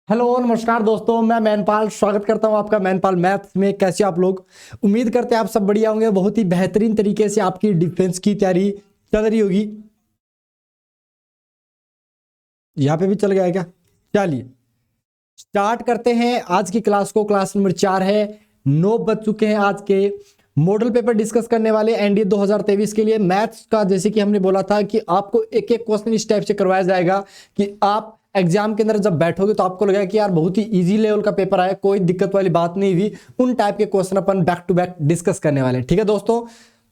Hello नमस्कार दोस्तों, मैं मैनपाल स्वागत करता हूं आपका मैनपाल मैथ्स में। कैसे आप लोग? उम्मीद करते हैं आप सब बढ़िया होंगे। बहुत ही बेहतरीन तरीके से आपकी डिफेंस की तैयारी चल रही होगी। यहाँ पे भी चल गया है क्या? चलिए स्टार्ट करते हैं आज की क्लास को। क्लास नंबर 4 है। 9 बज चुके हैं। आज के मॉडल पेपर डिस्कस करने वाले एनडीए 2023 के लिए मैथ्स का। जैसे कि हमने बोला था कि आपको एक एक क्वेश्चन इस टाइप से करवाया जाएगा कि आप एग्जाम के अंदर जब बैठोगे तो आपको लगेगा कि यार बहुत ही इजी लेवल का पेपर आया, कोई दिक्कत वाली बात नहीं हुई। उन टाइप के क्वेश्चन अपन बैक टू बैक डिस्कस करने वाले हैं। ठीक है दोस्तों,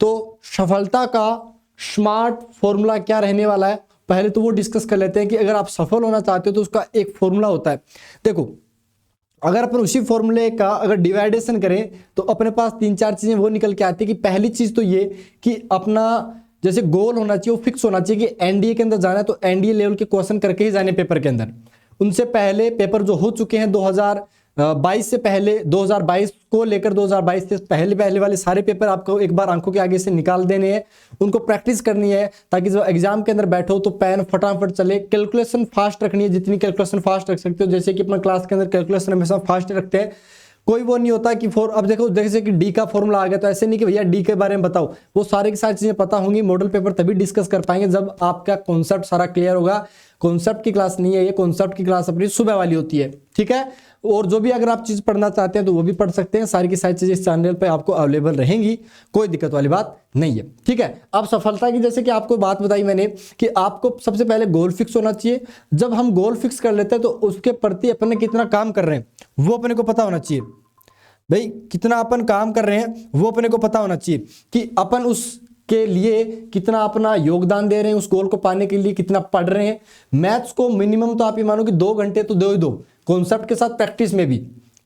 तो सफलता का स्मार्ट फॉर्मूला क्या रहने वाला है पहले तो वो डिस्कस कर लेते हैं कि अगर आप सफल होना चाहते हो तो उसका एक फॉर्मूला होता है। देखो, अगर अपन उसी फॉर्मूले का अगर डिवाइडेशन करें तो अपने पास 3-4 चीजें वो निकल के आती है कि पहली चीज तो ये कि अपना जैसे गोल होना चाहिए, वो फिक्स होना चाहिए कि एनडीए के अंदर जाना है तो एनडीए लेवल के क्वेश्चन करके ही जाने पेपर के अंदर। उनसे पहले पेपर जो हो चुके हैं 2022 से पहले, 2022 को लेकर 2022 से पहले पहले वाले सारे पेपर आपको एक बार आंखों के आगे से निकाल देने हैं, उनको प्रैक्टिस करनी है ताकि जब एग्जाम के अंदर बैठो तो पेन फटाफट चले। कैलकुलेशन फास्ट रखनी है, जितनी कैलकुलेशन फास्ट रख सकते हो। जैसे कि अपना क्लास के अंदर कैलकुलेशन हमेशा फास्ट रखते हैं। कोई वो नहीं होता कि अब देखो जैसे कि डी का फॉर्मूला आ गया तो ऐसे नहीं कि भैया डी के बारे में बताओ। वो सारी की सारी चीजें पता होंगी। मॉडल पेपर तभी डिस्कस कर पाएंगे जब आपका कॉन्सेप्ट सारा क्लियर होगा। कॉन्सेप्ट की क्लास नहीं है ये, कॉन्सेप्ट की क्लास अपनी सुबह वाली होती है। ठीक है, और जो भी अगर आप चीज पढ़ना चाहते हैं तो वो भी पढ़ सकते हैं। सारी की सारी चीजें इस चैनल पे आपको अवेलेबल रहेंगी, कोई दिक्कत वाली बात नहीं है। ठीक है, अब सफलता की जैसे कि आपको बात बताई मैंने कि आपको सबसे पहले गोल फिक्स होना चाहिए। जब हम गोल फिक्स कर लेते हैं तो उसके प्रति अपन ने कितना काम कर रहे हैं वो अपने को पता होना चाहिए। भाई कितना अपन काम कर रहे हैं वो अपने को पता होना चाहिए कि अपन उस के लिए कितना अपना योगदान दे रहे हैं, उस गोल को पाने के लिए कितना पढ़ रहे हैं। मैथ्स को मिनिमम तो आप ये मानो कि 2 घंटे तो दो ही दो, कॉन्सेप्ट के साथ प्रैक्टिस में भी।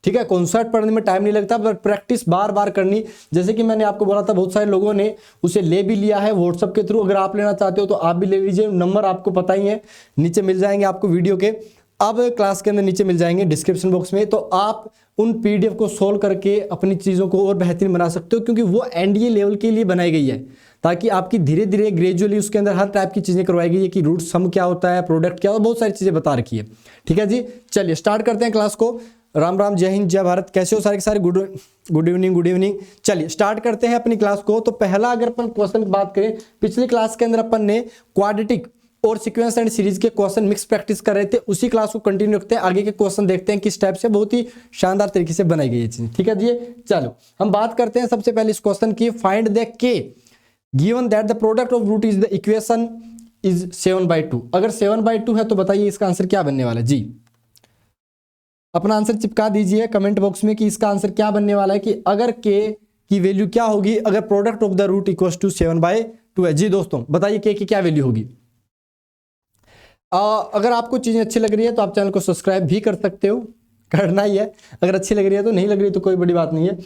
ठीक है, कॉन्सेप्ट पढ़ने में टाइम नहीं लगता पर प्रैक्टिस बार बार करनी। जैसे कि मैंने आपको बोला था बहुत सारे लोगों ने उसे ले भी लिया है व्हाट्सएप के थ्रू। अगर आप लेना चाहते हो तो आप भी ले लीजिए, नंबर आपको पता ही है, नीचे मिल जाएंगे आपको वीडियो के। अब क्लास के अंदर नीचे मिल जाएंगे डिस्क्रिप्शन बॉक्स में, तो आप उन पीडीएफ को सोल्व करके अपनी चीज़ों को और बेहतरीन बना सकते हो, क्योंकि वो एनडीए लेवल के लिए बनाई गई है ताकि आपकी धीरे धीरे ग्रेजुअली उसके अंदर हर टाइप की चीज़ें करवाई गई है कि रूट सम क्या होता है, प्रोडक्ट क्या होता है, बहुत सारी चीज़ें बता रखी है। ठीक है जी, चलिए स्टार्ट करते हैं क्लास को। राम राम, जय हिंद, जय भारत। कैसे हो सारे के सारे? Good evening, good evening. चलिए स्टार्ट करते हैं अपनी क्लास को। तो पहला अगर अपन क्वेश्चन की बात करें, पिछली क्लास के अंदर अपन ने क्वाड्रेटिक और सीक्वेंस एंड सीरीज के क्वेश्चन मिक्स प्रैक्टिस कर रहे थे। उसी क्लास को कंटिन्यू रखते हैं, आगे के क्वेश्चन देखते हैं किस टाइप से। बहुत ही शानदार तरीके से बनाई गई है चीज। ठीक है जी, चलो हम बात करते हैं सबसे पहले इस क्वेश्चन की। Find the K given that the product of root is the equation is 7/2। अगर 7/2 है तो बताइए इसका आंसर क्या बनने वाला है जी। अपना आंसर चिपका दीजिए कमेंट बॉक्स में कि इसका आंसर क्या बनने वाला है, कि अगर के की वैल्यू क्या होगी अगर product of the root equal to 7/2 है। जी दोस्तों बताइए के की क्या वैल्यू होगी। अगर आपको चीजें अच्छी लग रही है तो आप चैनल को सब्सक्राइब भी कर सकते हो, करना ही है। अगर अच्छी लग रही है तो, नहीं लग रही तो कोई बड़ी बात नहीं है।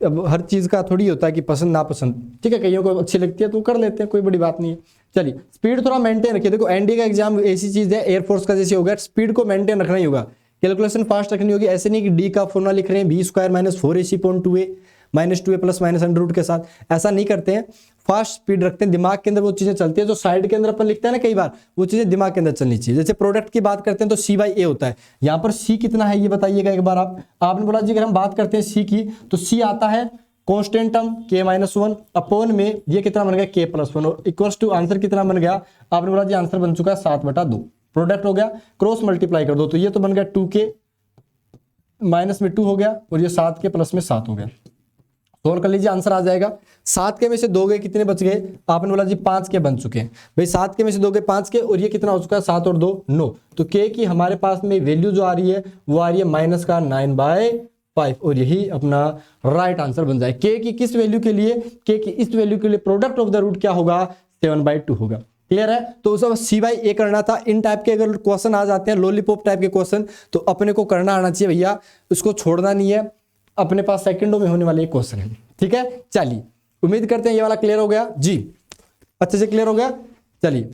अब हर चीज का थोड़ी होता है कि पसंद नापसंद। ठीक है, कईयों को अच्छी लगती है तो कर लेते हैं, कोई बड़ी बात नहीं है। चलिए स्पीड थोड़ा मेंटेन रखिए। देखो एनडीए का एग्जाम ऐसी चीज है, एयरफोर्स का जैसे हो गया, स्पीड को मेंटेन रखना ही होगा, कैलकुलेशन फास्ट रखनी होगी। ऐसे नहीं कि डी का फॉर्मूला लिख रहे हैं b² - 4ac/2a -2a plus minus under root के साथ, ऐसा नहीं करते हैं। फास्ट स्पीड रखते हैं, दिमाग के अंदर वो चीजें चलती है जो साइड के अंदर अपन लिखते हैं ना, कई बार वो चीजें दिमाग के अंदर चलनी चाहिए। जैसे प्रोडक्ट की बात करते हैं तो c/a होता है, यहाँ पर c कितना है ये बताइएगा एक बार आप। आपने बोला जी अगर हम बात करते हैं c की तो c आता है कांस्टेंट टर्म k-1 अपॉन में ये कितना बन गया k+1 और इक्वल्स टू आंसर कितना बन गया। आपने बोला जी आंसर बन चुका है 7/2। प्रोडक्ट हो गया, क्रॉस मल्टीप्लाई कर दो तो ये तो बन गया 2k माइनस में 2 हो गया और ये 7k प्लस में 7 हो गया। सोल्व कर लीजिए, आंसर आ जाएगा। 7k में से 2 गए, कितने बच गए? आपने बोला जी 5k बन चुके हैं। भाई 7k में से 2 गए 5k और ये कितना हो चुका है 7 और 2 9। तो k की हमारे पास में वैल्यू जो आ रही है वो आ रही है -9/5 और यही अपना राइट आंसर बन जाए। k की किस वैल्यू के लिए? k की इस वैल्यू के लिए प्रोडक्ट ऑफ द रूट क्या होगा? 7/2 होगा। क्लियर है? तो उसे c/a करना था। इन टाइप के अगर क्वेश्चन आ जाते हैं, लॉलीपॉप टाइप के क्वेश्चन, तो अपने को करना आना चाहिए भैया, उसको छोड़ना नहीं है। अपने पास सेकंडों में होने वाले एक क्वेश्चन है। ठीक है, चलिए उम्मीद करते हैं ये वाला क्लियर हो गया जी, अच्छे से क्लियर हो गया। चलिए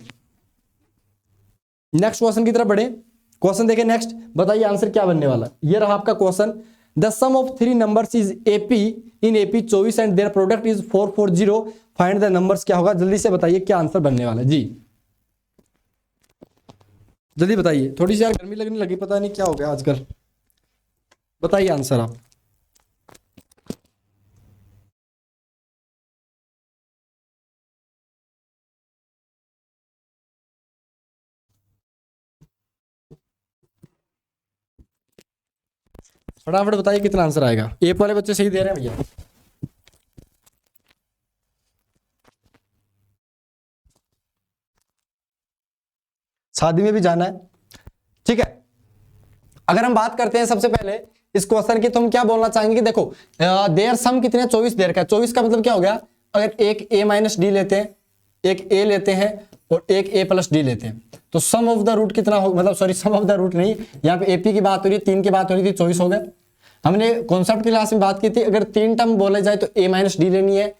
नेक्स्ट क्वेश्चन की तरफ बढ़े। क्वेश्चन देखें नेक्स्ट, बताइए आंसर क्या बनने वाला। ये रहा आपका question. The sum of 3 numbers is AP in AP 24 and their product is 440। Find the numbers क्या होगा, जल्दी से बताइए क्या आंसर बनने वाला जी। जल्दी बताइए, थोड़ी सी यार गर्मी लगने लगी, पता नहीं क्या हो गया आजकल। बताइए आंसर आप। फटाफट बताइए कितना आंसर आएगा। ए वाले बच्चे सही दे रहे हैं भैया। शादी में भी जाना है, ठीक है। अगर हम बात करते हैं सबसे पहले इस क्वेश्चन की, तो हम क्या बोलना चाहेंगे कि देखो देर सम कितने 24 देर का है। 24 का मतलब क्या हो गया, अगर एक a माइनस डी लेते हैं, एक a लेते हैं और एक a प्लस डी लेते हैं, तो सम ऑफ द रूट कितना हो, मतलब sorry sum of the root नहीं, यहाँ पे AP की बात हो रही है, 3 की बात हो रही थी, 24 हो गया। हमने कॉन्सेप्ट की क्लास में बात की थी, अगर 3 टर्म बोले जाए तो a माइनस डी लेनी है,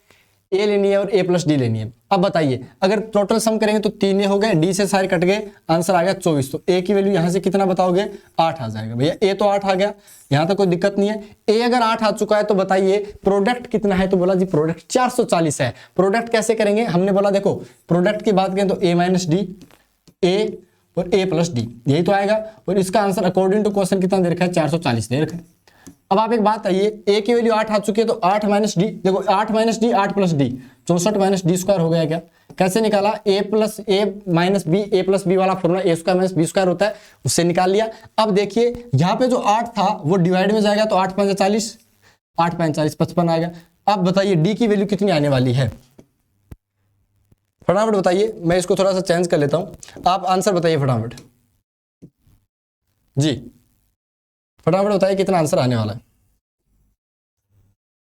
ए लेनी है और ए प्लस डी लेनी है। अब बताइए अगर टोटल सम करेंगे तो 3 हो गए, डी से सारे कट गए, आंसर आ गया 24। तो ए की वैल्यू यहां से कितना बताओगे, 8 आ जाएगा भैया। ए तो 8 आ गया, यहां तक कोई दिक्कत नहीं है। ए अगर 8 आ चुका है तो बताइए प्रोडक्ट कितना है, तो बोला जी प्रोडक्ट 440 है। प्रोडक्ट कैसे करेंगे, हमने बोला देखो प्रोडक्ट की बात करें तो ए माइनस डी, ए और ए प्लस डी, यही तो आएगा। और इसका आंसर अकॉर्डिंग टू क्वेश्चन कितना दे रखा है, 440 दे रखा है। अब आप एक बात आइए, ए की वैल्यू 8 आ चुकी है तो 8 माइनस डी, देखो 8 minus D 8 plus D, 64 minus D square हो गया क्या। कैसे निकाला, ए प्लस ए माइनस बी, ए प्लस बी वाला फॉर्मूला ए स्क्वायर माइनस बी स्क्वायर होता है, उससे निकाल लिया। अब देखिए यहाँ पे जो 8 था वो डिवाइड में जाएगा तो 8 5 40, 8 5 40 55 आएगा। अब बताइए डी की वैल्यू कितनी आने वाली है, फटाफट बताइए। मैं इसको थोड़ा सा चेंज कर लेता हूं, आप आंसर बताइए फटाफट जी, फटाफट बताइए कितना आंसर आने वाला है।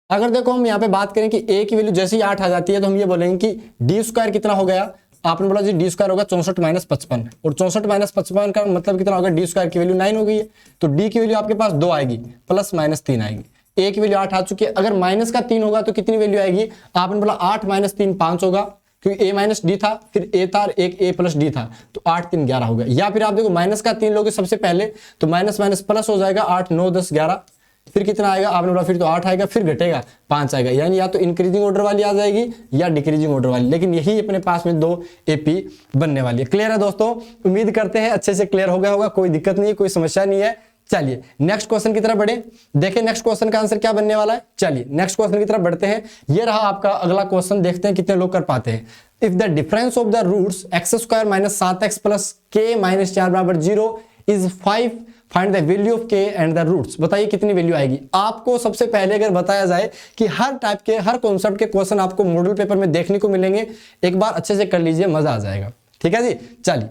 अगर देखो हम यहाँ पे बात करें कि a की वैल्यू जैसे ही 8 आ जाती है तो हम ये बोलेंगे कि डी स्क्वायर कितना हो गया, आपने बोला जी डी स्क्वायर होगा 64 माइनस 55, और 64 माइनस 55 का मतलब कितना होगा, डी स्क्वायर की वैल्यू 9 हो गई है। तो डी की वैल्यू आपके पास 2 आएगी, प्लस माइनस 3 आएगी। a की वैल्यू 8 आ चुकी है, अगर माइनस का 3 होगा तो कितनी वैल्यू आएगी, आपने बोला 8 माइनस 3 5 होगा, क्योंकि a माइनस डी था, फिर a था, एक a प्लस डी था, तो 8 3 11 हो गया। या फिर आप देखो माइनस का 3 लोगे सबसे पहले तो माइनस माइनस प्लस हो जाएगा, 8 9 10 11, फिर कितना आएगा आपने बोला, फिर तो 8 आएगा, फिर घटेगा 5 आएगा। यानी या तो इंक्रीजिंग ऑर्डर वाली आ जाएगी या डिक्रीजिंग ऑर्डर वाली, लेकिन यही अपने पास में 2 AP बनने वाली है। क्लियर है दोस्तों, उम्मीद करते हैं अच्छे से क्लियर हो गया होगा, कोई दिक्कत नहीं है, कोई समस्या नहीं है। चलिए नेक्स्ट क्वेश्चन की तरफ बढ़े, देखें नेक्स्ट क्वेश्चन का आंसर क्या बनने वाला है। चलिए नेक्स्ट क्वेश्चन की तरफ बढ़ते हैं, ये रहा आपका अगला क्वेश्चन, देखते हैं कितने लोग कर पाते हैं। If the difference of the roots X square minus 7x plus K minus 4 बराबर 0 is 5, find the value of K and the roots. बताइए कितनी वैल्यू आएगी। आपको सबसे पहले अगर बताया जाए कि हर टाइप के, हर कॉन्सेप्ट के क्वेश्चन आपको मॉडल पेपर में देखने को मिलेंगे, एक बार अच्छे से कर लीजिए, मजा आ जाएगा। ठीक है जी, चलिए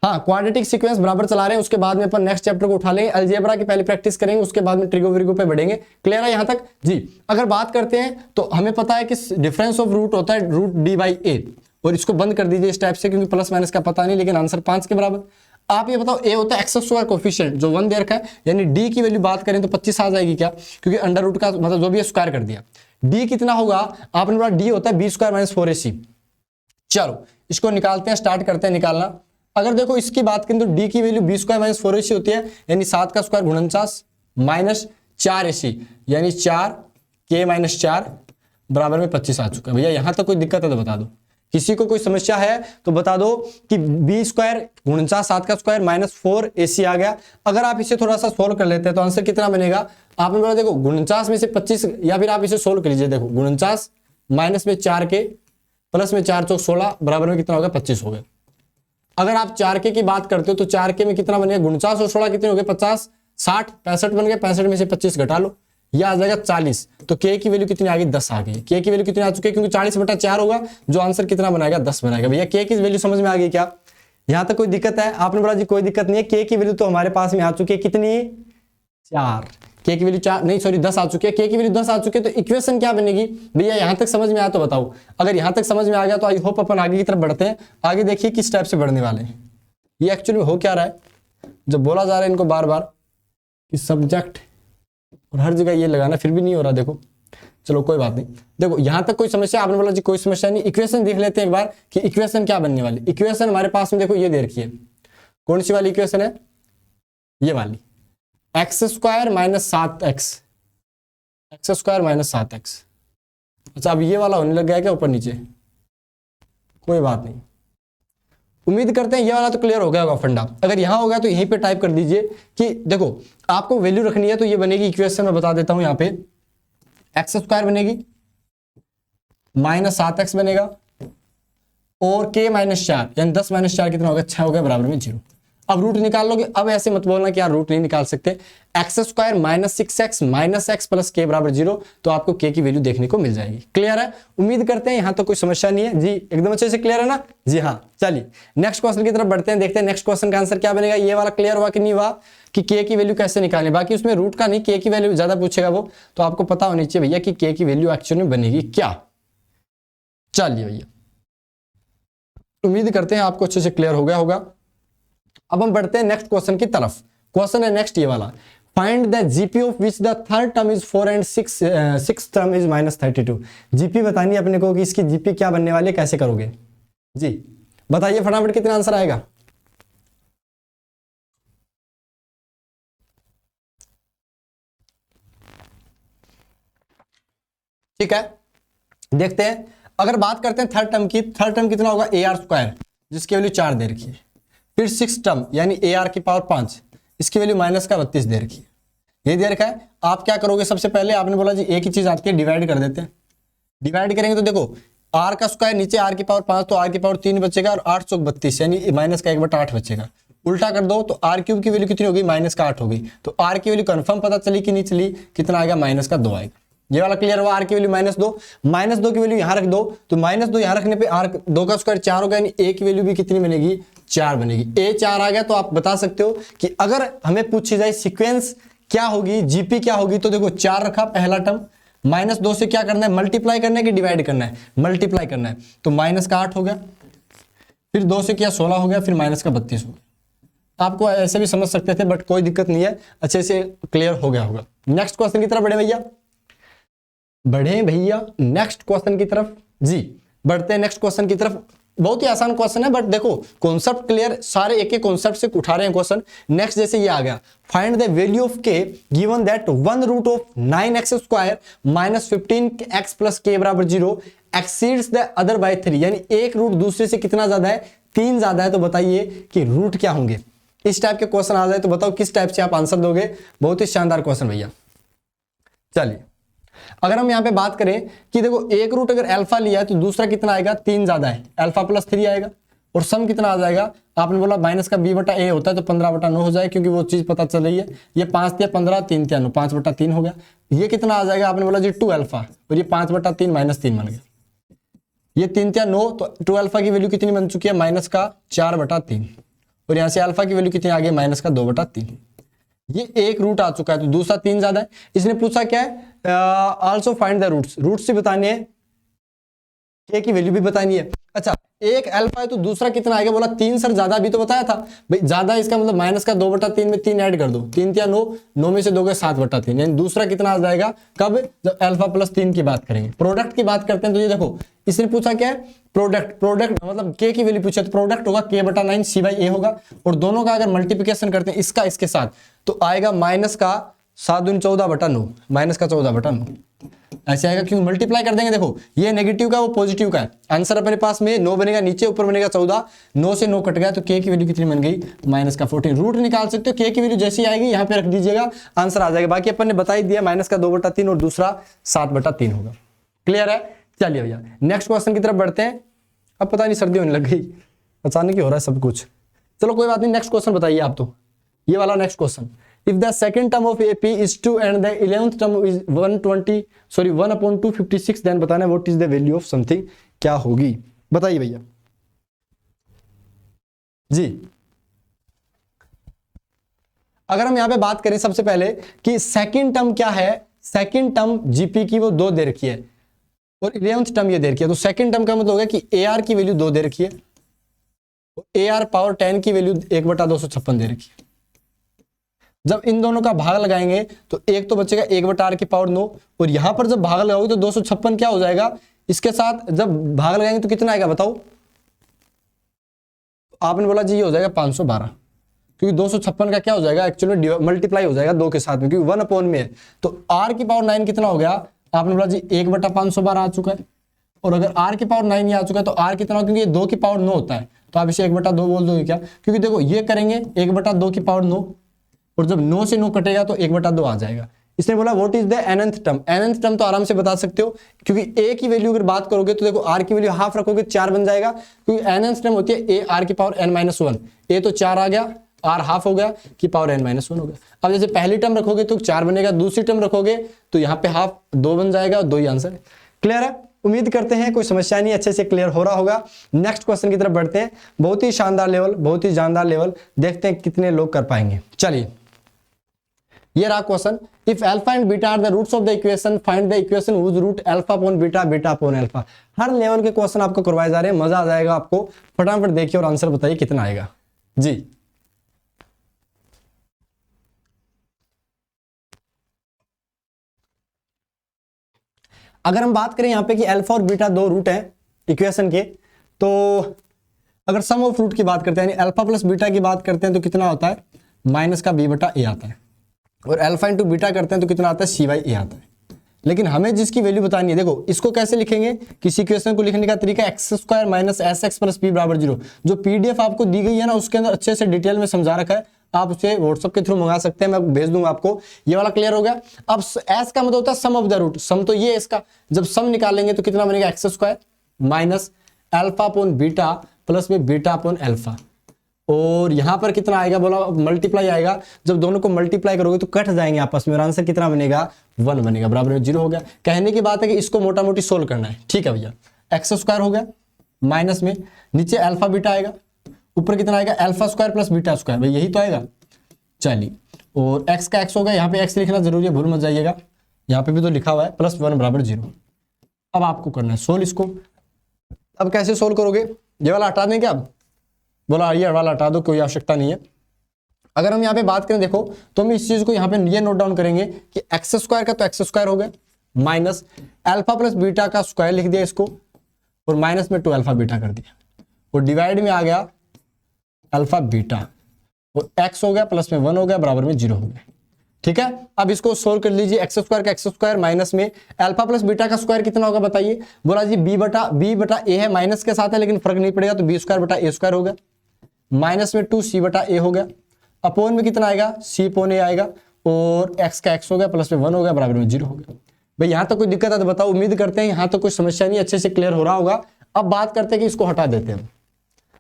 हाँ क्वाड्रेटिक सीक्वेंस बराबर चला रहे हैं, उसके बाद में अपन नेक्स्ट चैप्टर को उठा लेंगे, अलजेब्रा की पहले प्रैक्टिस करेंगे, उसके बाद में ट्रिगो विरिगो पे बढ़ेंगे। क्लियर है यहाँ तक जी। अगर बात करते हैं तो हमें पता है कि डिफरेंस ऑफ रूट होता है रूट डी बाई ए, और इसको बंद कर दीजिए इस टाइप से, क्योंकि प्लस माइनस का पता नहीं, लेकिन आंसर 5 के बराबर। आप ये बताओ ए होता है एक्स स्क्वायर कोफिशिएंट जो 1 दे रखा है, यानी डी की वैल्यू बात करें तो 25 आ जाएगी क्या, क्योंकि अंडर रूट का मतलब जो भी स्क्वायर कर दिया। डी कितना होगा, आपने बोला डी होता है बी स्क्वायर माइनस 4ac। चलो इसको निकालते हैं, स्टार्ट करते हैं निकालना। अगर देखो इसकी बात करें तो डी की value B square minus 4ac होती है, यानी 7 का स्क्वायर 49 माइनस 4ac, यानी 4 के माइनस 4 बराबर में 25 आ चुका है। भैया यहां तक कोई दिक्कत है तो बता दो, किसी को कोई समस्या है तो बता दो कि बी स्क्वायर 49 7 का स्क्वायर माइनस 4ac आ गया। अगर आप इसे थोड़ा सा सोल्व कर लेते हैं तो आंसर कितना बनेगा, आपने बोला देखो 49 में से 25, या फिर आप इसे सोल्व कर लीजिए, देखो 49 माइनस में 4 के प्लस में 4 चौक 16 बराबर में कितना होगा 25 हो गया। अगर आप 4 के की बात करते हो तो 4 के में कितना बनेगा, 49 और 16 कितने हो गए 50, 60 65 बन गए, 65 में से 25 घटा लो, यह आ जाएगा 40। तो के की वैल्यू कितनी आ गई 10 आ गई। के की वैल्यू कितनी आ चुकी है, क्योंकि 40/4 होगा, जो आंसर कितना बनाएगा 10 बनाएगा। भैया के की वैल्यू समझ में आ गई क्या, यहां तक कोई दिक्कत है, आपने बोला जी कोई दिक्कत नहीं है। के की वैल्यू तो हमारे पास में आ चुकी है कितनी, 4, के की वैल्यू 4 नहीं सॉरी 10 आ चुकी है। के की वैल्यू 10 आ चुकी है, तो इक्वेशन क्या बनेगी भैया, यहां तक समझ में आया तो बताओ। अगर यहां तक समझ में आ गया तो आई होप अपन आगे की तरफ बढ़ते हैं। आगे देखिए किस टाइप से बढ़ने वाले हैं। ये एक्चुअली में हो क्या रहा है, जब बोला जा रहा है इनको बार बार कि सब्जेक्ट और हर जगह ये लगाना, फिर भी नहीं हो रहा। देखो चलो कोई बात नहीं, देखो यहां तक कोई समस्या, आपने बोला जी कोई समस्या नहीं। इक्वेशन देख लेते हैं एक बार कि इक्वेशन क्या बनने वाली। इक्वेशन हमारे पास में देखो ये दे रखी है, कौन सी वाली इक्वेशन है, ये वाली, x square minus 7x, x square minus 7x। अच्छा अब ये वाला होने लग गया क्या ऊपर नीचे, कोई बात नहीं, उम्मीद करते हैं ये वाला तो क्लियर हो गया होगा फंडा। अगर यहाँ हो गया तो यहीं पे टाइप कर दीजिए कि देखो आपको वैल्यू रखनी है तो ये बनेगी इक्वेशन में बता देता हूं यहाँ पे एक्स स्क्वायर बनेगी -7x बनेगा और k -4 यानी 10 - 4 कितना होगा 6 हो गया बराबर में 0। अब रूट निकाल लोगे। अब ऐसे मत बोलना कि यार रूट नहीं निकाल सकते। X square -6x -x plus k बराबर 0 तो आपको k की वैल्यू देखने को मिल जाएगी। क्लियर है? उम्मीद करते हैं यहाँ तो कोई समस्या नहीं है जी, एकदम अच्छे से क्लियर है ना जी। हाँ चलिए नेक्स्ट क्वेश्चन की तरफ बढ़ते हैं, देखते हैं नेक्स्ट क्वेश्चन का आंसर क्या बनेगा। ये वाला क्लियर हुआ कि नहीं हुआ कि k की वैल्यू कैसे निकालें। बाकी उसमें रूट का नहीं, k की वैल्यू ज्यादा पूछेगा वो, तो आपको पता होनी चाहिए भैया कि k की वैल्यू एक्चुअली में बनेगी क्या। चलिए भैया उम्मीद करते हैं आपको अच्छे से क्लियर हो गया होगा। अब हम बढ़ते हैं नेक्स्ट क्वेश्चन की तरफ। क्वेश्चन है नेक्स्ट ये वाला, find the GP of which the third term is 4 and six term is -32। GP बतानी है अपने को कि इसकी जीपी क्या बनने वाली है, कैसे करोगे जी बताइए फटाफट, कितना आंसर आएगा। ठीक है देखते हैं। अगर बात करते हैं थर्ड टर्म की, थर्ड टर्म कितना होगा AR स्क्वायर जिसकी वैल्यू 4 दे रखी है। फिर 6 टर्म यानी AR की पावर 5 इसकी वैल्यू -32 दे रखी है, ये दे रखा है। आप क्या करोगे, सबसे पहले आपने बोला जी एक ही चीज आती है, डिवाइड कर देते हैं। डिवाइड करेंगे तो देखो R का स्क्वायर नीचे R की पावर 5 तो R की पावर 3 बचेगा और 8 × 32 यानी -1/8 बचेगा। उल्टा कर दो तो R क्यूब की वैल्यू कितनी होगी -8 होगी। तो R की वैल्यू कंफर्म पता चली कि नहीं चली, कितना आएगा -2 आएगा। ये वाला क्लियर हुआ। R की वैल्यू -2 की वैल्यू यहां रख दो तो -2 यहां रखने पे R 2 का स्क्वायर 4 होगा यानी A की वैल्यू भी कितनी बनेगी 4 बनेगी। A 4 आ गया तो आप बता सकते हो कि अगर हमें पूछी जाए सीक्वेंस क्या होगी, जीपी क्या होगी, तो देखो 4 रखा पहला टर्म, -2 से क्या करना है मल्टीप्लाई करना है कि डिवाइड करना है, मल्टीप्लाई करना है तो -8 हो गया, फिर 2 से किया 16 हो गया, फिर -32 हो गया। आपको ऐसे भी समझ सकते थे बट कोई दिक्कत नहीं है, अच्छे से क्लियर हो गया होगा। नेक्स्ट क्वेश्चन की तरफ बढ़े भैया नेक्स्ट क्वेश्चन की तरफ जी बढ़ते हैं। नेक्स्ट क्वेश्चन की तरफ बहुत ही आसान क्वेश्चन है बट देखो कॉन्सेप्ट क्लियर, सारे एक एक कॉन्सेप्ट से उठा रहे हैं क्वेश्चन। नेक्स्ट जैसे ये आ गया, find the value of k given that 1√9x square -15x plus k बराबर 0 एक्सीड्स द अदर बाय 3 यानी एक रूट दूसरे से कितना ज्यादा है 3 ज्यादा है। तो बताइए कि रूट क्या होंगे। इस टाइप के क्वेश्चन आ जाए तो बताओ किस टाइप से आप आंसर दोगे। बहुत ही शानदार क्वेश्चन भैया। चलिए अगर हम यहाँ पे बात करें कि देखो एक रूट अगर अल्फा लिया है तो दूसरा कितना आएगा 3 ज्यादा है, अल्फा प्लस 3 आएगा और सम कितना आ जाएगा। आपने बोला माइनस का b/a होता है तो 15/9 हो जाए क्योंकि वो चीज पता चल रही है। ये 5 × 15 3 × 9 5/3 हो गया। ये कितना आ जाएगा, आपने बोला जी 2 अल्फा और ये 5/3 -3 बन गया। ये 3 × 9 तो 2 अल्फा की वैल्यू कितनी बन चुकी है -4/3 और यहाँ से अल्फा की वैल्यू कितनी आ गई -2/3। ये एक रूट आ चुका है तो दूसरा 3 ज्यादा है। इसने पूछा क्या है also find the roots, roots से बतानी है, k की वैल्यू भी बतानी है। अच्छा एक अल्फा है तो दूसरा कितना आएगा, बोला 3 सर ज्यादा भी तो बताया था भाई, ज्यादा इसका मतलब -2/3 में 3 ऐड कर दो, 3 × 9 9 में से 2 7/3 यानी दूसरा कितना आ जाएगा कब, जब अल्फा प्लस 3 की बात करेंगे। प्रोडक्ट की बात करते हैं तो ये देखो इसने पूछा क्या है प्रोडक्ट मतलब k की वैल्यू पूछा तो प्रोडक्ट होगा k/9 c/a होगा और दोनों का अगर मल्टीप्लिकेशन करते हैं इसका इसके साथ तो आएगा -14/9 -14/9 ऐसे आएगा क्योंकि मल्टीप्लाई कर देंगे। देखो ये नेगेटिव का वो पॉजिटिव का है, आंसर अपने पास में 9 बनेगा, नीचे ऊपर बनेगा 14, 9 से 9 कट गया तो k की वैल्यू कितनी बन गई -14। रूट निकाल सकते हो, k की वैल्यू जैसी आएगी यहाँ पे रख दीजिएगा आंसर आ जाएगा। बाकी अपन ने बता ही दिया -2/3 और दूसरा 7/3 होगा। क्लियर है। चलिए भैया नेक्स्ट क्वेश्चन की तरफ बढ़ते हैं। अब पता नहीं सर्दी होने लग गई, अचानक ही हो रहा है सब कुछ। चलो कोई बात नहीं, नेक्स्ट क्वेश्चन बताइए आप। तो ये वाला next question, if the second term of AP is 2 and the 11th term is 1/256 then बताना what is the value of something, क्या होगी बताइए भैया जी। अगर हम यहां पे बात करें सबसे पहले कि सेकंड टर्म क्या है, सेकंड टर्म जीपी की वो 2 दे रखी है और 11th टर्म ये दे रखी है। तो सेकंड टर्म का मतलब होगा कि AR की वैल्यू 2 दे रखी है, AR पावर 10 की वैल्यू 1/256 दे रखी है। जब इन दोनों का भाग लगाएंगे तो एक तो बचेगा 1/r की पावर 9 और यहां पर जब भाग लगाओगे तो 256 क्या हो जाएगा, इसके साथ जब भाग लगाएंगे तो कितना आएगा बताओ। आपने बोला जी ये हो जाएगा 512 क्योंकि 256 का क्या हो जाएगा एक्चुअली मल्टीप्लाई हो जाएगा 2 के साथ में क्योंकि 1/में है। तो r की पावर 9 कितना हो गया, आपने बोला जी 1/512 आ चुका है। और अगर r की पावर 9 ये आ चुका है तो r कितना हो, क्योंकि ये 2 की पावर 9 होता है तो आप इसे 1/2 बोल दोगे क्या, क्योंकि देखो ये करेंगे 1/2 की पावर 9 और जब 9 से 9 कटेगा तो 1/2 आ जाएगा। इसने बोला what is the nth term, nth term तो आराम से बता सकते हो क्योंकि a की वैल्यू अगर बात करोगे तो देखो r की वैल्यू हाफ रखोगे 4 बन जाएगा, क्योंकि nth टर्म होती है a r की पावर n-1, a तो 4 आ गया, r हाफ हो गया की पावर n-1 हो गया। अब जैसे पहली टर्म रखोगे तो 4 बनेगा, दूसरी टर्म रखोगे तो यहाँ पे हाफ 2 बन जाएगा और 2 ही आंसर है। क्लियर है, उम्मीद करते हैं कोई समस्या नहीं, अच्छे से क्लियर हो रहा होगा। नेक्स्ट क्वेश्चन की तरफ बढ़ते हैं, बहुत ही शानदार लेवल, बहुत ही जानदार लेवल, देखते हैं कितने लोग कर पाएंगे। चलिए ये रहा question, if alpha and beta are the roots of the equation find the equation whose root alpha upon beta beta upon alpha. हर लेवल के क्वेश्चन आपको करवाए जा रहे हैं, मजा आ जाएगा आपको। फटाफट देखिए और आंसर बताइए कितना आएगा जी। अगर हम बात करें यहाँ पे कि अल्फा और बीटा 2 रूट हैं इक्वेशन के, तो अगर सम ऑफ रूट की बात करते हैं यानी अल्फा प्लस बीटा की बात करते हैं तो कितना होता है, माइनस का b बटा a आता है, और अल्फा इंटू बीटा करते हैं तो कितना आता है, c बाई a आता है। लेकिन हमें जिसकी वैल्यू बतानी है, देखो इसको कैसे लिखेंगे, किसी इक्वेशन को लिखने का तरीका x square minus S x plus P बराबर 0। जो पीडीएफ आपको दी गई है ना उसके अंदर अच्छे से डिटेल में समझा रखा है, आप उसे व्हाट्सएप के थ्रू मंगा सकते हैं, मैं भेज दूंगा आपको। ये वाला क्लियर हो गया। अब एस का मतलब होता है सम ऑफ द रूट, सम तो ये इसका, जब सम निकालेंगे तो कितना बनेगा, x square minus alpha upon beta plus में बीटा अपॉन अल्फा, और यहां पर कितना आएगा, बोला मल्टीप्लाई आएगा, जब दोनों को मल्टीप्लाई करोगे तो कट जाएंगे आपस में और आंसर कितना बनेगा, 1 बनेगा, बराबर में 0 हो गया। कहने की बात है कि इसको मोटा मोटी सोल्व करना है, ठीक है भैया। एक्स स्क्वायर हो गया माइनस में नीचे अल्फा बीटा आएगा, ऊपर कितना आएगा, alpha square plus beta square, भाई यही तो आएगा। चलिए, और एक्स का एक्स हो गया, यहाँ पे एक्स लिखना जरूरी है, भूल मत जाइएगा, यहाँ पे भी तो लिखा हुआ है प्लस 1 बराबर 0। अब आपको करना है सोल्व इसको। अब कैसे सोल्व करोगे, ये वाला हटा दें क्या, अब बोला ये वाला हटा दो, कोई आवश्यकता नहीं है। अगर हम यहाँ पे बात करें देखो, तो हम इस चीज को यहाँ पे ये नोट डाउन करेंगे कि एक्स स्क्वायर का तो एक्स स्क्वायर हो गया माइनस अल्फा प्लस बीटा का स्क्वायर लिख दिया इसको, और माइनस में 2 अल्फा बीटा कर दिया, और डिवाइड में आ गया अल्फा बीटा, और एक्स हो गया प्लस में 1 हो गया, बराबर में 0 हो गया। ठीक है, अब इसको सोल्व कर लीजिए। एक्स स्क्वायर का एक्स स्क्वायर माइनस में अल्फा प्लस बीटा का स्क्वायर कितना होगा बताइए, बोला जी बी बटा ए है, माइनस के साथ है लेकिन फर्क नहीं पड़ेगा, तो बी स्क्वायर बटा ए स्क्वायर हो गया, माइनस में 2 सी बटा ए हो गया, अपोन में कितना आएगा, सी अपोन ए आएगा, और एक्स का एक्स हो गया प्लस में 1 हो गया, बराबर में 0 हो गया। भाई यहाँ तक कोई दिक्कत है तो बताओ, उम्मीद करते हैं यहाँ तक कोई समस्या नहीं, अच्छे से क्लियर हो रहा होगा। अब बात करते हैं कि इसको हटा देते हैं,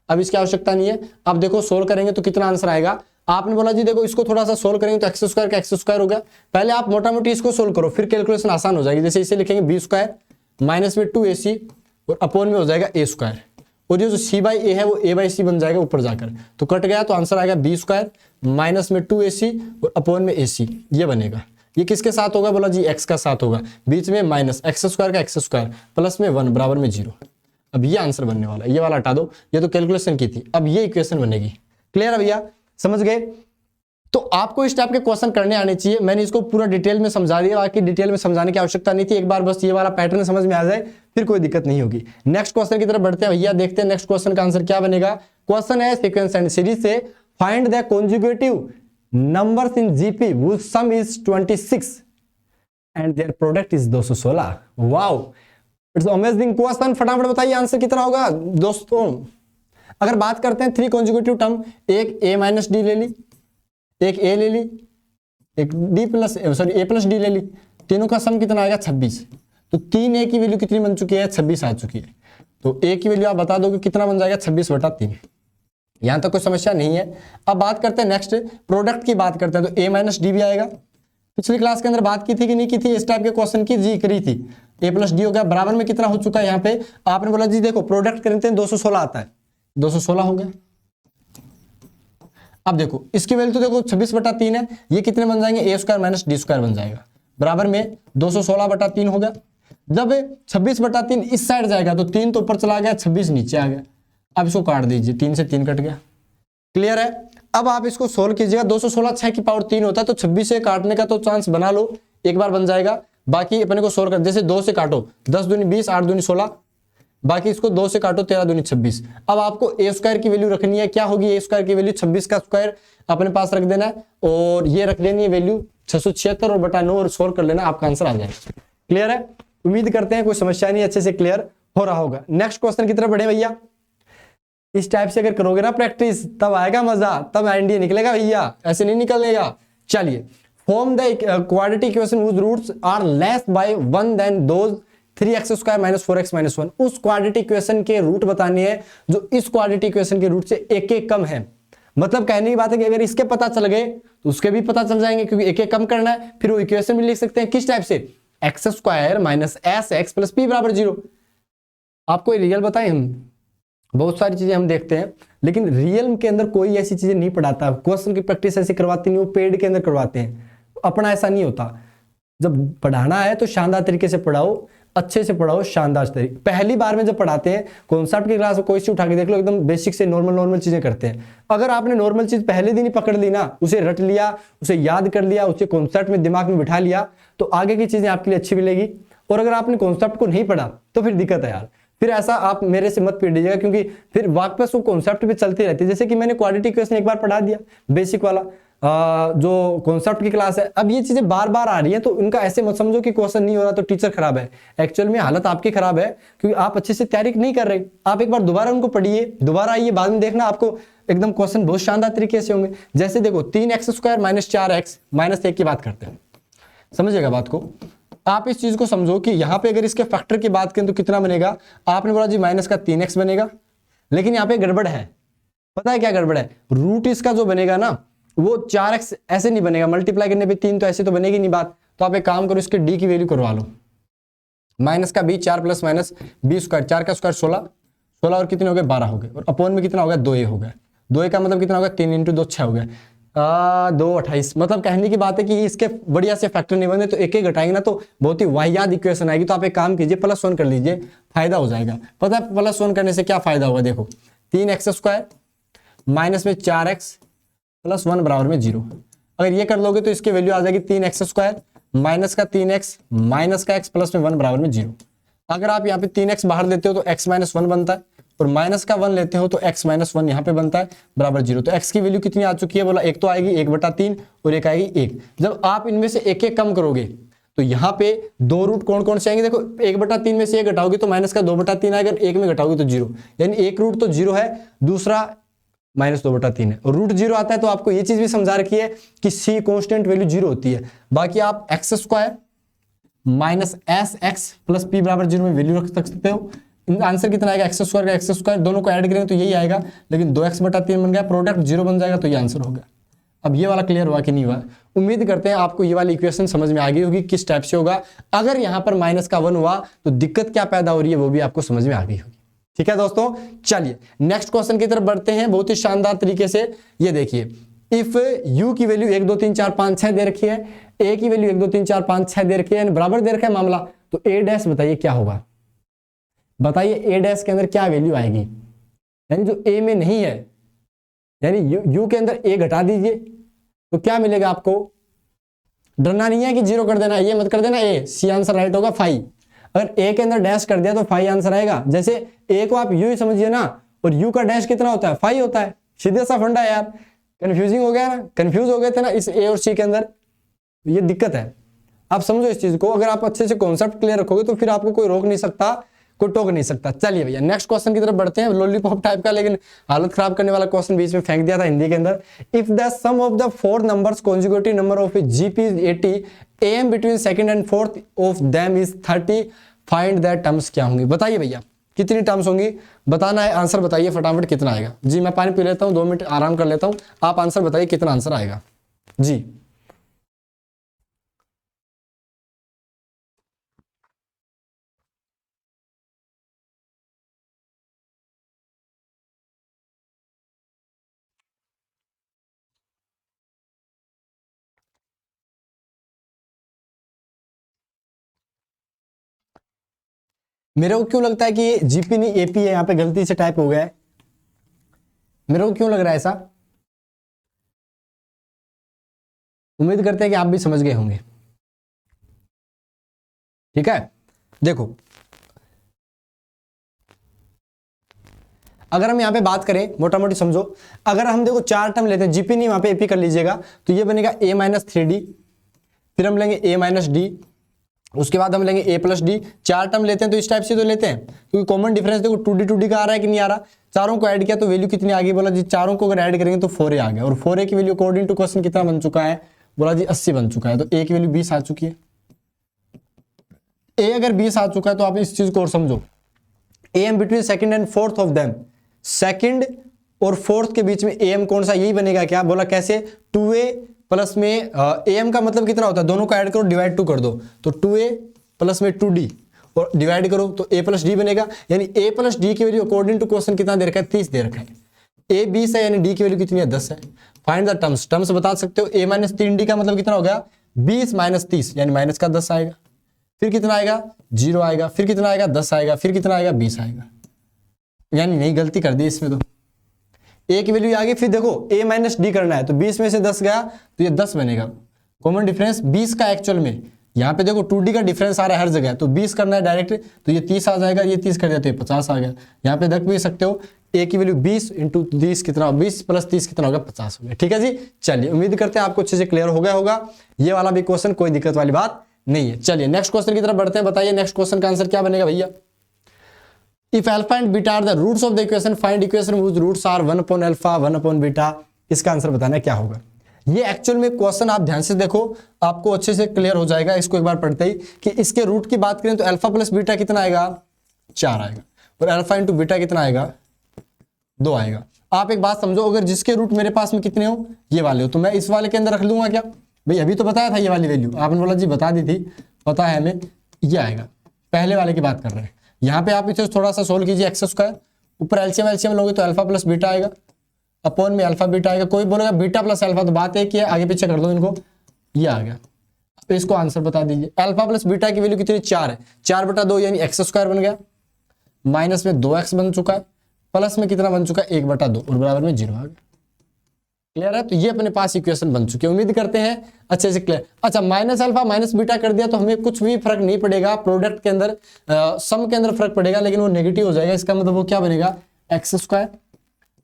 अब इसकी आवश्यकता नहीं है। अब देखो सोल्व करेंगे तो कितना आंसर आएगा, आपने बोला जी देखो इसको थोड़ा सा सोल्व करेंगे तो एक्स स्क्वायर का एक्स स्क्वायर हो गया, पहले आप मोटा मोटी इसको सोल्व करो, फिर कैलकुलेशन आसान हो जाएगी। जैसे इसे लिखेंगे बी स्क्वायर माइनस में 2ac और अपोन में हो जाएगा ए स्क्वायर, और ये जो सी बाई ए है वो ए बाई सी बन जाएगा ऊपर जाकर, तो कट गया, तो आंसर आएगा बी स्क्वायर माइनस में 2ac और अपोन में ac, ये बनेगा। ये किसके साथ होगा, बोला जी एक्स का साथ होगा, बीच में माइनस एक्स स्क्वायर का एक्स स्क्वायर प्लस में 1 बराबर में 0। अब ये आंसर बनने वाला है, ये वाला हटा दो, ये तो कैलकुलेशन की थी, अब ये इक्वेशन बनेगी। क्लियर है भैया, समझ गए। तो आपको इस टाइप के क्वेश्चन करने आने चाहिए, मैंने इसको पूरा डिटेल में समझा दिया, बाकी डिटेल में समझाने की आवश्यकता नहीं थी, एक बार बस ये वाला पैटर्न समझ में आ जाए फिर कोई दिक्कत नहीं होगी। नेक्स्ट क्वेश्चन की तरफ बढ़ते हैं भैया, देखते हैं नेक्स्ट क्वेश्चन का आंसर क्या बनेगा। क्वेश्चन है सीक्वेंस एंड सीरीज से, find the conjugative numbers in GP which some is 26 and their product is 216। Wow, it's amazing question. फटाफट बताइए आंसर कितना होगा दोस्तों। अगर बात करते हैं 3 कॉन्जुगेटिव टर्म, एक a माइनस डी ले ली, एक a ले ली, एक d plus sorry a plus D ले ली, तीनों का सम कितना आएगा 26। तो 3a की वैल्यू कितनी बन चुकी है, 26 आ चुकी है, तो a की वैल्यू आप बता दोगे कितना बन जाएगा, 26 बटा 3। यहां तक कोई समस्या नहीं है। अब बात करते हैं नेक्स्ट प्रोडक्ट की बात करते हैं, तो a माइनस डी भी आएगा। पिछली क्लास के अंदर बात की थी कि नहीं की थी, इस टाइप के क्वेश्चन की जी करी थी, a प्लस डी हो गया, बराबर में कितना हो चुका है, यहाँ पे आपने बोला जी देखो प्रोडक्ट करते हैं 216 आता है, 216 हो गया। अब देखो इसकी वैल्यू तो देखो 26 बटा 3 है, ये कितने बन जाएंगे, ए स्क्वायर माइनस डी स्क्वायर बन जाएगा, बराबर में 216 बटा 3 हो गया। जब 26 बटा 3 इस साइड जाएगा तो 3 तो ऊपर चला गया, 26 नीचे आ गया। अब इसको काट दीजिए, 3 से 3 कट गया। क्लियर है। अब आप इसको सोल्व कीजिएगा, 216 6 की पावर 3 होता है, तो 26 से काटने का तो चांस बना लो, एक बार बन जाएगा। बाकी अपने को सोल्व कर, जैसे 2 से काटो 10 दूनी 20, 8 दूनी 16, बाकी इसको 2 से काटो 13 दूनी 26। अब आपको ए स्क्वायर की वैल्यू रखनी है, क्या होगी ए स्क्वायर की वैल्यू, 26 का स्क्वायर अपने पास रख देना है, और ये रख देनी है वैल्यू 676 और बटा 9 और सोल्व कर लेना, आपका आंसर आ जाएगा। क्लियर है, उम्मीद करते हैं कोई समस्या नहीं, अच्छे से क्लियर हो रहा होगा। नेक्स्ट क्वेश्चन की तरफ बढ़े भैया। इस टाइप से अगर करोगे ना प्रैक्टिस तब आएगा मजा, तब एनडीए निकलेगा भैया, ऐसे नहीं निकलेगा। चलिए, form the quadratic equation whose roots are less by 1 then those 3x² - 4x - 1। उस क्वाड्रेटिक इक्वेशन के रूट बताने हैं जो इस क्वाड्रेटिक इक्वेशन के रूट से एक एक कम है। मतलब कहने की बात है कि अगर इसके पता चल गए तो उसके भी पता चल जाएंगे, क्योंकि एक एक कम करना है। फिर वो इक्वेशन भी लिख सकते हैं किस टाइप से, x² - sx + p = 0। आपको रियल बताएं, हम बहुत सारी चीजें हम देखते हैं, लेकिन रियल के अंदर कोई ऐसी चीजें नहीं पढ़ाता। क्वेश्चन की प्रैक्टिस ऐसी करवाती नहीं, वो पेड के अंदर करवाते हैं, अपना ऐसा नहीं होता। जब पढ़ाना है तो शानदार तरीके से पढ़ाओ, अच्छे से पढ़ाओ, शानदार तरीके। पहली बार में जब पढ़ाते हैं कॉन्सेप्ट की क्लास में कोई सी उठा के देख लो, एकदम बेसिक से नॉर्मल चीजें करते हैं। अगर आपने नॉर्मल चीज पहले दिन ही पकड़ ली ना, उसे रट लिया, उसे याद कर लिया, उसे कॉन्सेप्ट में दिमाग में बिठा लिया, तो आगे की चीजें आपके लिए अच्छी मिलेगी। और अगर आपने कॉन्सेप्ट को नहीं पढ़ा तो फिर दिक्कत है यार। फिर ऐसा आप मेरे से मत पीट दीजिएगा, क्योंकि फिर वापस वो कॉन्सेप्ट भी चलती रहती है। जैसे कि मैंने क्वाड्रेटिक इक्वेशन एक बार पढ़ा दिया, बेसिक वाला जो कॉन्सेप्ट की क्लास है, अब ये चीजें बार बार आ रही हैं, तो उनका ऐसे मत समझो कि क्वेश्चन नहीं हो रहा तो टीचर खराब है। एक्चुअल में हालत आपकी खराब है, क्योंकि आप अच्छे से तैयारी नहीं कर रहे। आप एक बार दोबारा उनको पढ़िए, दोबारा आइए, बाद में देखना आपको एकदम क्वेश्चन बहुत शानदार तरीके से होंगे। जैसे देखो 3x² - 4x - 1 की बात करते हैं, समझिएगा बात को। आप इस चीज को समझो कि यहाँ पे अगर इसके फैक्टर की बात करें तो कितना बनेगा। आपने बोला जी -3x बनेगा, लेकिन यहाँ पे गड़बड़ है। पता है क्या गड़बड़ है, रूट इसका जो बनेगा ना वो 4x ऐसे नहीं बनेगा, मल्टीप्लाई करने पे 3 तो ऐसे तो बनेगी नहीं बात। तो आप एक काम करो, इसके d की वैल्यू करवा लो, माइनस का b, 4 + -b², 4 का स्क्वायर 16, 16 और कितने हो गए 12 हो गए, और अपॉन में कितना हो गया 2a हो गया। 2a का मतलब कितना हो गया 3 × 2 6 हो गया, 2 28। मतलब कहने की बात है कि इसके बढ़िया से फैक्टर नहीं बने तो एक एक घटाएंगे ना तो बहुत ही वाहियात इक्वेशन आएगी। तो आप एक काम कीजिए, +1 कर लीजिए, फायदा हो जाएगा। पता है +1 करने से क्या फायदा होगा, देखो 3x² माइनस में 4x + 1 = 0। अगर ये कर लोगे तो इसकी वैल्यू आ जाएगी 3x² माइनस का 3x माइनस का x + में 1 = 0। अगर आप यहाँ पे 3x बाहर लेते हो तो x - 1 बनता है, और माइनस का 1 लेते हो तो x - 1 यहाँ पे बनता है बराबर 0। तो x की वैल्यू कितनी आ चुकी है, बोला 1 तो आएगी 1/3 और एक आएगी 1। जब आप इनमें से एक एक कम करोगे तो यहाँ पे दो रूट कौन कौन से आएंगे, देखो 1/3 में से 1 घटाओगे तो माइनस का 2/3 आएगा, 1 में घटाओगे तो 0। यानी एक रूट तो 0 है, दूसरा -2/3 है, और रूट 0 आता है। तो आपको ये चीज भी समझा रखी है कि c कांस्टेंट वैल्यू 0 होती है। बाकी आप x² माइनस sx + p = 0 में वैल्यू रख सकते हो। आंसर कितना आएगा, x² का x², दोनों को ऐड करेंगे तो यही आएगा, लेकिन 2x/3 बन गया, प्रोडक्ट 0 बन जाएगा, तो ये आंसर होगा। अब ये वाला क्लियर हुआ कि नहीं हुआ। उम्मीद करते हैं आपको ये वाली इक्वेशन समझ में आ गई होगी किस टाइप से होगा। अगर यहाँ पर -1 हुआ तो दिक्कत क्या पैदा हो रही है वो भी आपको समझ में आ गई होगी। ठीक है दोस्तों, चलिए नेक्स्ट क्वेश्चन की तरफ बढ़ते हैं बहुत ही शानदार तरीके से। ये देखिए, इफ u की वैल्यू 1 2 3 4 5 6 दे रखी है, a की वैल्यू 1 2 3 4 5 6 दे रखी है, बराबर दे रखा है मामला, तो a' बताइए क्या होगा। बताइए a' के अंदर क्या वैल्यू आएगी, यानी जो a में नहीं है, यानी u के अंदर a घटा दीजिए तो क्या मिलेगा आपको। डरना नहीं है कि 0 कर देना, ये मत कर देना a, सी आंसर राइट होगा 5। अगर a के अंदर डैश कर दिया तो 5 आंसर आएगा। जैसे a को आप u ही समझिए ना, और u का डैश कितना होता है 5 होता है। सीधे सा फंडा है यार, कंफ्यूजिंग हो गया ना, कंफ्यूज हो गए थे ना इस a और c के अंदर, ये दिक्कत है। आप समझो इस चीज को, अगर आप अच्छे से कॉन्सेप्ट क्लियर रखोगे तो फिर आपको कोई रोक नहीं सकता, कोई टोक नहीं सकता। चलिए भैया नेक्स्ट क्वेश्चन की तरफ बढ़ते हैं। लॉलीपॉप टाइप का लेकिन हालत खराब करने वाला क्वेश्चन बीच में फेंक दिया था हिंदी के अंदर। If the sum of the 4 numbers conjugative number of a GP is 80, am between second and fourth of them is 30, find that terms क्या होंगी। बताइए भैया कितनी टर्म्स होंगी, बताना है, आंसर बताइए फटाफट कितना आएगा। जी मैं पानी पी लेता हूँ, 2 मिनट आराम कर लेता हूँ, आप आंसर बताइए कितना आंसर आएगा जी। मेरे को क्यों लगता है कि ये जीपी नहीं एपी है, यहाँ पे गलती से टाइप हो गया है। मेरे को क्यों लग रहा है ऐसा, उम्मीद करते हैं कि आप भी समझ गए होंगे। ठीक है, देखो अगर हम यहाँ पे बात करें मोटा मोटी समझो, अगर हम देखो 4 टर्म लेते हैं, जीपी नहीं वहां पे एपी कर लीजिएगा, तो ये बनेगा a - 3d, फिर हम लेंगे a - d, उसके बाद हम लेंगे a प्लस डी। 4 टर्म लेते हैं तो इस टाइप से तो लेते हैं, क्योंकि कॉमन डिफरेंस देखो 2d का आ रहा है कि नहीं आ रहा। चारों को ऐड किया तो वैल्यू कितनी आ गई, बोला जी चारों को अगर ऐड करेंगे तो 4a आ गया, और 4a की वैल्यू अकॉर्डिंग टू क्वेश्चन कितना बन चुका है, बोला जी 80 बन चुका है, तो a की वैल्यू 20 आ चुकी है। a अगर 20 आ चुका है तो आप इस चीज को और समझो, am between second and fourth of them, second और फोर्थ के बीच में am कौन सा, यही बनेगा क्या, बोला कैसे, 2a प्लस में am का मतलब कितना होता है, दोनों को ऐड करो डिवाइड 2 कर दो, तो 2a प्लस में 2d और डिवाइड करो तो a प्लस डी बनेगा, यानी a प्लस डी की वैल्यू अकॉर्डिंग टू क्वेश्चन कितना दे रखा है, 30 दे रखा है। a 20 है यानी d की वैल्यू कितनी है, 10 है। फाइंड द टर्म्स, टर्म्स बता सकते हो, a माइनस 3d का मतलब कितना हो गया, 20 माइनस 30 यानी माइनस का 10 आएगा, फिर कितना आएगा 0 आएगा, फिर कितना आएगा 10 आएगा, फिर कितना आएगा 20 आएगा, यानी नहीं गलती कर दी इसमें, तो a की वैल्यू आ गई। फिर देखो a माइनस डी करना है तो 20 में से 10 गया तो ये 10 बनेगा, कॉमन डिफरेंस 20 का एक्चुअल में, यहाँ पे देखो 2d का डिफरेंस आ रहा है हर जगह, तो 20 करना है डायरेक्ट तो ये 30 आ जाएगा, ये 30 कर दिया तो ये 50 आ गया। यहाँ पे देख भी सकते हो a की वैल्यू 20 इंटू 30 कितना, 20 प्लस 30 कितना होगा, 50 हो गया। ठीक है जी, चलिए उम्मीद करते हैं आपको अच्छे से क्लियर हो गया होगा, ये वाला भी क्वेश्चन कोई दिक्कत वाली बात नहीं है। चलिए नेक्स्ट क्वेश्चन की तरफ बढ़ते हैं, बताइए नेक्स्ट क्वेश्चन का आंसर क्या बनेगा भैया। If alpha and beta are the roots of the equation, find equation whose roots are 1 upon alpha 1 upon beta। इसका आंसर बताना है क्या होगा। ये एक्चुअल में क्वेश्चन आप ध्यान से देखो, आपको अच्छे से क्लियर हो जाएगा इसको एक बार पढ़ते ही, कि इसके रूट की बात करें तो अल्फा प्लस बीटा कितना आएगा, 4 आएगा, और अल्फा इंटू बीटा कितना आएगा, 2 आएगा। आप एक बात समझो, अगर जिसके रूट मेरे पास में कितने हो, ये वाले हो, तो मैं इस वाले के अंदर रख लूंगा क्या, भाई अभी तो बताया था ये वाली वैल्यू, आपने बोला जी बता दी थी, पता है हमें, ये आएगा, पहले वाले की बात कर रहे हैं। यहाँ पे आप इसे थोड़ा सा सोल्व कीजिए, एक्स स्क्वायर ऊपर एलसीएम एलसीएम लोगे तो अल्फा प्लस बीटा आएगा, अपॉन में अल्फा बीटा आएगा, कोई बोलेगा बीटा प्लस अल्फा, तो बात एक ही है, आगे पीछे कर दो इनको, ये आ गया। तो इसको आंसर बता दीजिए, अल्फा प्लस बीटा की वैल्यू कितनी, 4 है, 4/2 यानी एक्स स्क्वायर बन गया, माइनस में 2x बन चुका है, प्लस में कितना बन चुका है 1/2 और बराबर में 0 आ गया। क्लियर है, तो ये अपने पास इक्वेशन बन चुकी है, उम्मीद करते हैं अच्छे से क्लियर। अच्छा, माइनस अल्फा माइनस बीटा कर दिया तो हमें कुछ भी फर्क नहीं पड़ेगा, प्रोडक्ट के अंदर सम के अंदर फर्क पड़ेगा, लेकिन वो नेगेटिव हो जाएगा, इसका मतलब वो क्या बनेगा, एक्स स्क्वायर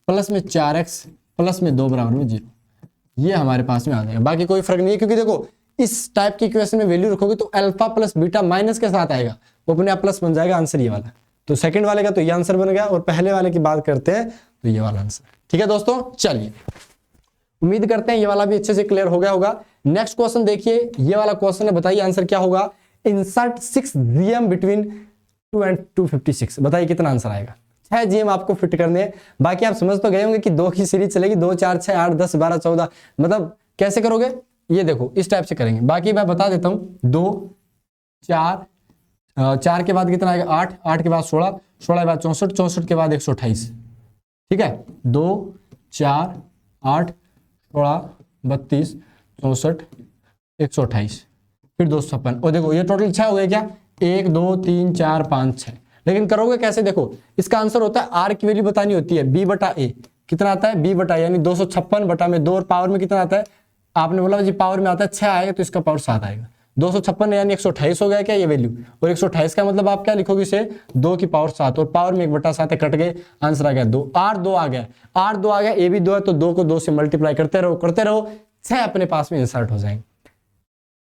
प्लस में 4x प्लस में 2 बराबर में 0, ये हमारे पास में आ जाएगा, बाकी कोई फर्क नहीं है, क्योंकि देखो इस टाइप की इक्वेशन में वैल्यू रखोगे तो अल्फा प्लस बीटा माइनस के साथ आएगा, वो अपने आप प्लस बन जाएगा, आंसर ये वाला। तो सेकंड वाले का तो ये आंसर बन गया, और पहले वाले की बात करते हैं तो ये वाला आंसर। ठीक है दोस्तों, चलिए उम्मीद करते हैं ये वाला भी अच्छे से क्लियर हो गया होगा। नेक्स्ट क्वेश्चन देखिए, ये वाला क्वेश्चन है, बताइए आंसर क्या होगा। इंसर्ट 6 GM बिटवीन 2 and 256, बताइए कितना आंसर आएगा। 6 GM आपको फिट करने हैं, बाकी आप समझ तो गए होंगे कि 2 की सीरीज चलेगी, 2 4 6 8 10 12 14, मतलब कैसे करोगे, ये देखो इस टाइप से करेंगे। बाकी मैं बता देता हूँ, 2 4 4 के बाद कितना आएगा 8, 8 के बाद 16, 16 के बाद 64, 64 के बाद 128। ठीक है, 2 4 8 16 32 64 128 फिर 256, और देखो ये टोटल 6 हो गए क्या, 1 2 3 4 5 6। लेकिन करोगे कैसे, देखो इसका आंसर होता है आर की वैल्यू बतानी होती है, b/a कितना आता है, b/a यानी 256 में 2, और पावर में कितना आता है, आपने बोला जी पावर में आता है 6 आएगा तो इसका पावर 7 आएगा, 256 यानी 128 हो गया क्या ये वैल्यू, और 128 का मतलब आप क्या लिखोगे इसे, 2 की पावर 7, और पावर में 1/7 कट गए, आंसर आ गया 2। 8 2 आ गया, 8 2 आ गया, ए भी 2 है तो 2 को 2 से मल्टीप्लाई करते रहो, 6 अपने पास में इंसर्ट हो जाएंगे।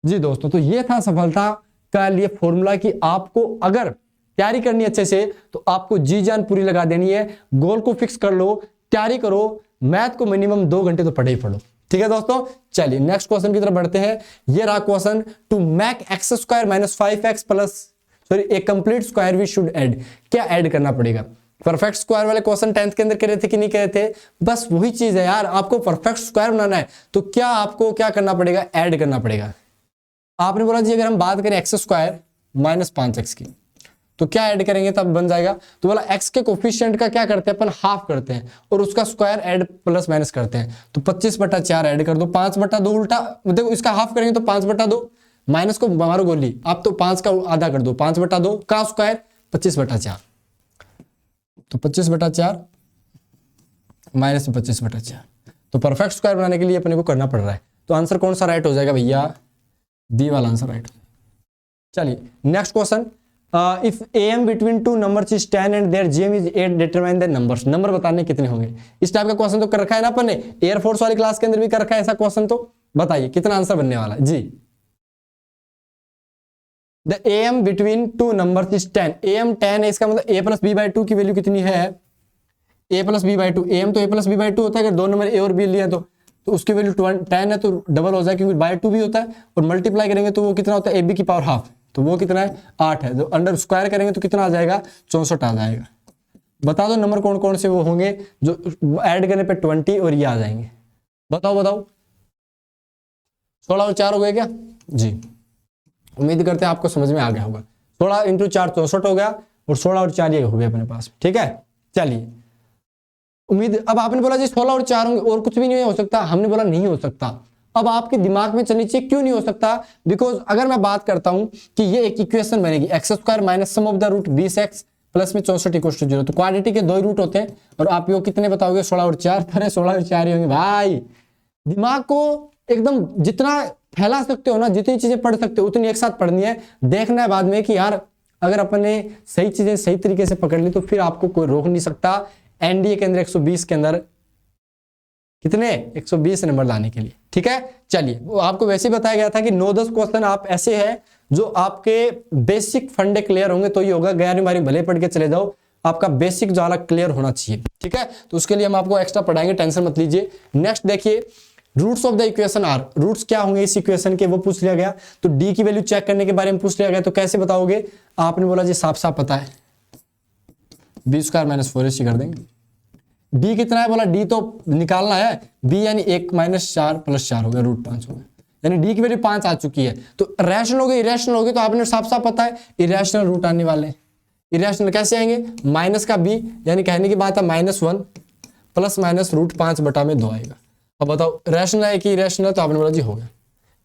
जी दोस्तों, तो ये था सफलता का लिए फॉर्मूला, कि आपको अगर तैयारी करनी अच्छे से तो आपको जी जान पूरी लगा देनी है, गोल को फिक्स कर लो, तैयारी करो, मैथ को मिनिमम 2 घंटे तो पढ़े ही पढ़ो। ठीक है दोस्तों, चलिए नेक्स्ट क्वेश्चन की तरफ बढ़ते हैं। ये रहा question, to make X square minus 5x plus sorry a complete square we should add, क्या ऐड करना पड़ेगा। परफेक्ट स्क्वायर वाले क्वेश्चन 10th के अंदर करे थे कि नहीं करे थे, बस वही चीज है यार, आपको परफेक्ट स्क्वायर बनाना है तो क्या आपको क्या करना पड़ेगा, ऐड करना पड़ेगा। आपने बोला जी अगर हम बात करें एक्स स्क्वायर माइनस 5x की तो क्या ऐड करेंगे तब बन जाएगा, तो बोला x के कोफिशिएंट का क्या करते हैं अपन, हाफ करते हैं, और उसका स्क्वायर ऐड प्लस माइनस करते हैं, तो 25/4 ऐड कर दो, 5/2 उल्टा, देखो इसका हाफ करेंगे तो 5/2, माइनस को मारो गोली, आप तो 5 का आधा कर दो, 5/2 का स्क्वायर 25/4, तो 25/4 माइनस 25/4, तो परफेक्ट स्क्वायर बनाने के लिए अपने को करना पड़ रहा है, तो आंसर कौन सा राइट हो जाएगा भैया, डी वाला आंसर राइट। चलिए next question, if am between 2 numbers is 10 and their gm is 8 determine the numbers, number बताने कितने होंगे। इस टाइप का क्वेश्चन तो कर रखा है ना अपन ने, एयरफोर्स वाली क्लास के अंदर भी कर रखा है ऐसा क्वेश्चन, तो बताइए कितना आंसर बनने वाला है जी। The AM between two numbers is 10। AM 10 है, इसका मतलब a plus B by two की वैल्यू कितनी है, a plus B by two. AM तो a plus B by two होता है, अगर दो नंबर a और b लिए तो उसकी वैल्यू 10 है तो डबल हो जाए, क्योंकि बाय टू भी होता है, और मल्टीप्लाई करेंगे तो वो कितना होता है, ab की पावर हाफ, तो वो कितना है 8 है। तो अंडर स्क्वायर करेंगे तो कितना आ जाएगा, 64 आ जाएगा। बता दो नंबर कौन कौन से वो होंगे जो ऐड करने पे 20 और ये आ जाएंगे, बताओ बताओ। 16 और 4 हो गए क्या जी, उम्मीद करते हैं आपको समझ में आ गया होगा। 16 इंटू 4 64 हो गया, और 16 और 4 ये हो गया अपने पास, ठीक है। चलिए उम्मीद, अब आपने बोला जी 16 और 4 होंगे और कुछ भी नहीं हो सकता, हमने बोला नहीं हो सकता। अब आपके दिमाग में चलनी चाहिए क्यों नहीं हो सकता, बिकॉज अगर मैं बात करता हूं कि ये एक इक्वेशन बनेगी X square minus sum of the root 20x plus में 64 इक्वल टू 0, तो क्वाड्रेटिक के 2 रूट होते हैं, और आप वो कितने बताओगे 16 और 4, अरे 16 और 4 ही होंगे भाई। दिमाग को एकदम जितना फैला सकते हो ना, जितनी चीजें पढ़ सकते हो उतनी एक साथ पढ़नी है। देखना है बाद में कि यार अगर अपन ने सही चीजें सही तरीके से पकड़ ली तो फिर आपको कोई रोक नहीं सकता एनडीए के अंदर 120 के अंदर कितने 120 नंबर लाने के लिए, ठीक है। चलिए वो आपको वैसे ही बताया गया था कि 9-10 क्वेश्चन आप ऐसे हैं जो आपके बेसिक फंडे क्लियर होंगे तो ये होगा। 11वीं भले पढ़ के चले जाओ, आपका बेसिक जो वाला क्लियर होना चाहिए, ठीक है। तो उसके लिए हम आपको एक्स्ट्रा पढ़ाएंगे, टेंशन मत लीजिए। नेक्स्ट देखिए, roots of the equation are, roots क्या होंगे इस इक्वेशन के वो पूछ लिया गया। तो डी की वैल्यू चेक करने के बारे में पूछ लिया गया, तो कैसे बताओगे, आपने बोला जी साफ साफ पता है, बी स्क्वायर माइनस 4ac कर देंगे। डी कितना है बोला, डी तो निकालना है, बी यानी 1 माइनस 4 प्लस 4 हो गया, रूट 5 हो गया, यानी डी की वैल्यू 5 आ चुकी है। तो रैशनल हो गए इरेशनल हो गए, तो आपने साफ साफ पता है इरेशनल रूट आने वाले। इरेशनल कैसे आएंगे, माइनस का बी, यानी कहने की बात है -1 प्लस माइनस रूट 5 बटा में 2 आएगा। अब बताओ रैशनल है कि इरेशनल, तो आपने बोला जी हो गया।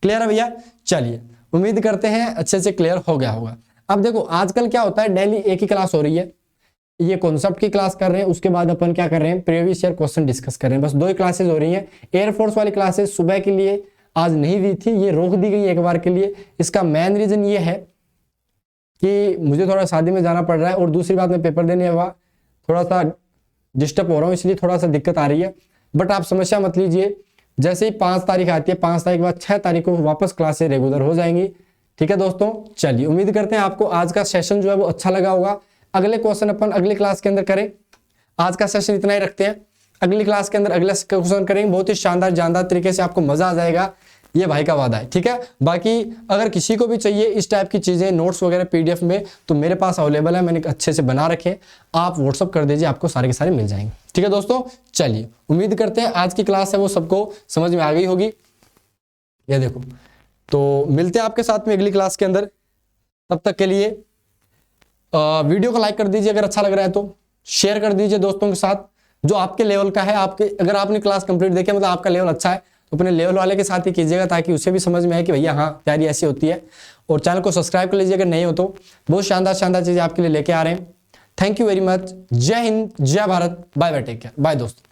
क्लियर है भैया, चलिए उम्मीद करते हैं अच्छे से क्लियर हो गया होगा। अब देखो आजकल क्या होता है, डेली एक ही क्लास हो रही है, ये कॉन्सेप्ट की क्लास कर रहे हैं, उसके बाद अपन क्या कर रहे हैं, प्रीवियस ईयर क्वेश्चन डिस्कस कर रहे हैं, बस 2 ही क्लासेस हो रही हैं। एयरफोर्स वाली क्लासेस सुबह के लिए आज नहीं दी थी, ये रोक दी गई एक बार के लिए। इसका मेन रीजन ये है कि मुझे थोड़ा शादी में जाना पड़ रहा है, और दूसरी बात मैं पेपर देने हुआ थोड़ा सा डिस्टर्ब हो रहा हूँ, इसलिए थोड़ा सा दिक्कत आ रही है। बट आप समस्या मत लीजिए, जैसे ही 5 तारीख आती है, 5 तारीख के बाद 6 तारीख को वापस क्लासेस रेगुलर हो जाएंगी, ठीक है दोस्तों। चलिए उम्मीद करते हैं आपको आज का सेशन जो है वो अच्छा लगा होगा। अगले क्वेश्चन अपन अगली क्लास के अंदर करें, आज का सेशन इतना ही रखते हैं, अगली क्लास के अंदर अगला क्वेश्चन करेंगे, बहुत ही शानदार जानदार तरीके से, आपको मजा आ जाएगा, ये भाई का वादा है, ठीक है। बाकी अगर किसी को भी चाहिए इस टाइप की चीजें नोट्स वगैरह पीडीएफ में, तो मेरे पास अवेलेबल है, मैंने अच्छे से बना रखे, आप व्हाट्सअप कर दीजिए, आपको सारे के सारे मिल जाएंगे, ठीक है दोस्तों। चलिए उम्मीद करते हैं आज की क्लास है वो सबको समझ में आ गई होगी, ये देखो। तो मिलते हैं आपके साथ में अगली क्लास के अंदर, तब तक के लिए वीडियो को लाइक कर दीजिए, अगर अच्छा लग रहा है तो शेयर कर दीजिए दोस्तों के साथ जो आपके लेवल का है। आपके अगर आपने क्लास कंप्लीट देखी मतलब आपका लेवल अच्छा है, तो अपने लेवल वाले के साथ ही कीजिएगा, ताकि उसे भी समझ में आए कि भैया हाँ तैयारी ऐसी होती है। और चैनल को सब्सक्राइब कर लीजिए अगर नहीं हो तो, बहुत शानदार शानदार चीजें आपके लिए लेके आ रहे हैं। थैंक यू वेरी मच, जय हिंद, जय Bharat, bye bye, take care, bye दोस्तों।